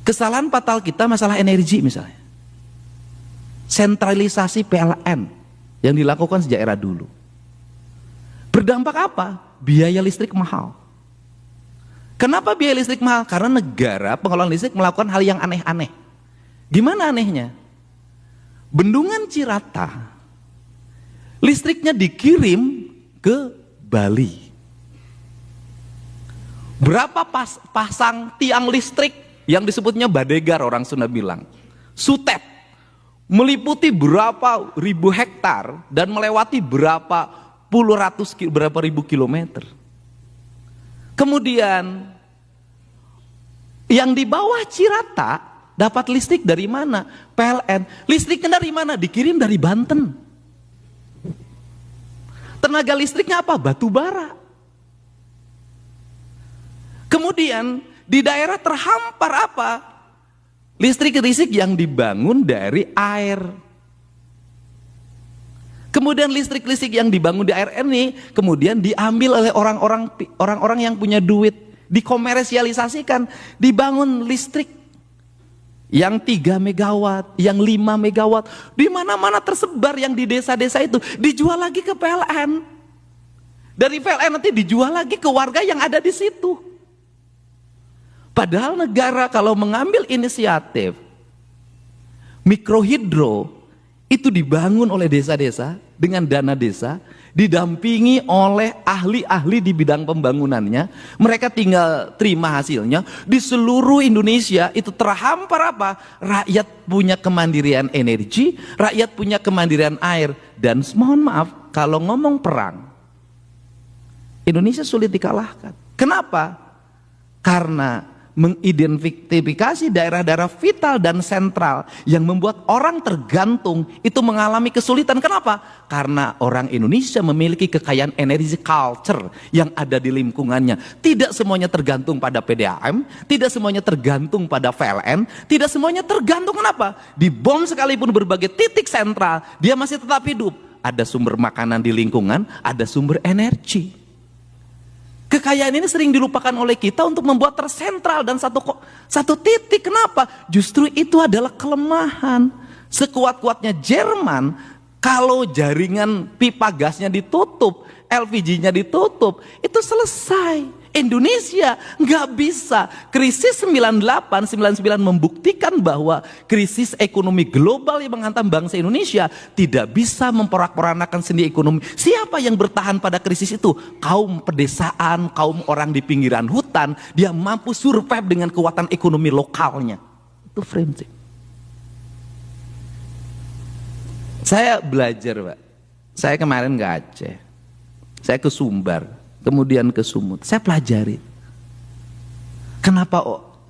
Kesalahan fatal kita masalah energi misalnya. Sentralisasi PLN yang dilakukan sejak era dulu. Berdampak apa? Biaya listrik mahal. Kenapa biaya listrik mahal? Karena negara pengelola listrik melakukan hal yang aneh-aneh. Gimana anehnya? Bendungan Cirata, listriknya dikirim ke Bali. Berapa pasang tiang listrik yang disebutnya badegar, orang Sunda bilang, sutet, meliputi berapa ribu hektar dan melewati berapa ribu kilometer. Kemudian yang di bawah Cirata dapat listrik dari mana? PLN. Listriknya dari mana? Dikirim dari Banten. Tenaga listriknya apa? Batu bara. Kemudian di daerah terhampar apa? Listrik-listrik yang dibangun dari air. Kemudian listrik-listrik yang dibangun di air ini kemudian diambil oleh orang-orang yang punya duit, dikomersialisasikan, dibangun listrik yang 3 megawatt, yang 5 megawatt, di mana-mana tersebar, yang di desa-desa itu dijual lagi ke PLN. Dari PLN nanti dijual lagi ke warga yang ada di situ. Padahal negara kalau mengambil inisiatif mikrohidro itu dibangun oleh desa-desa dengan dana desa, didampingi oleh ahli-ahli di bidang pembangunannya, mereka tinggal terima hasilnya. Di seluruh Indonesia itu terhampar apa? Rakyat punya kemandirian energi, rakyat punya kemandirian air. Dan mohon maaf, kalau ngomong perang, Indonesia sulit dikalahkan. Kenapa? Karena mengidentifikasi daerah-daerah vital dan sentral yang membuat orang tergantung itu mengalami kesulitan. Kenapa? Karena orang Indonesia memiliki kekayaan energi culture yang ada di lingkungannya. Tidak semuanya tergantung pada PDAM, tidak semuanya tergantung pada PLN, tidak semuanya tergantung. Kenapa? Dibom sekalipun berbagai titik sentral, dia masih tetap hidup. Ada sumber makanan di lingkungan, ada sumber energi. Kekayaan ini sering dilupakan oleh kita untuk membuat tersentral dan satu titik. Kenapa? Justru itu adalah kelemahan. Sekuat-kuatnya Jerman, kalau jaringan pipa gasnya ditutup, LPG-nya ditutup, itu selesai. Indonesia nggak bisa. Krisis 98-99 membuktikan bahwa krisis ekonomi global yang menghantam bangsa Indonesia tidak bisa memporak-porandakan sendi ekonomi. Siapa yang bertahan pada krisis itu? Kaum pedesaan, kaum orang di pinggiran hutan. Dia mampu survive dengan kekuatan ekonomi lokalnya. Itu prinsip. Saya belajar, Pak. Saya kemarin ke Aceh, saya ke Sumbar, kemudian ke Sumut. Saya pelajari kenapa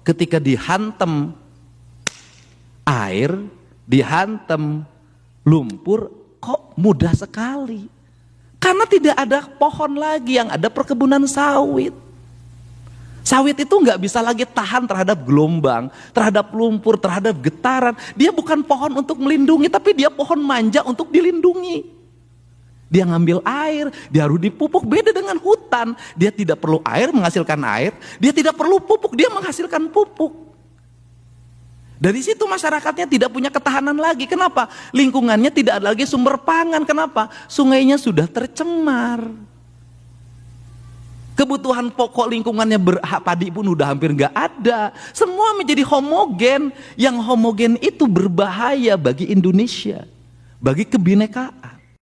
ketika dihantam air, dihantam lumpur, kok mudah sekali. Karena tidak ada pohon lagi, yang ada perkebunan sawit. Sawit itu nggak bisa lagi tahan terhadap gelombang, terhadap lumpur, terhadap getaran. Dia bukan pohon untuk melindungi, tapi dia pohon manja untuk dilindungi. Dia ngambil air, dia harus dipupuk. Beda dengan hutan, dia tidak perlu air menghasilkan air, dia tidak perlu pupuk, dia menghasilkan pupuk. Dari situ masyarakatnya tidak punya ketahanan lagi. Kenapa? Lingkungannya tidak ada lagi sumber pangan. Kenapa? Sungainya sudah tercemar. Kebutuhan pokok lingkungannya padi pun udah hampir nggak ada. Semua menjadi homogen. Yang homogen itu berbahaya bagi Indonesia, bagi kebinekaan.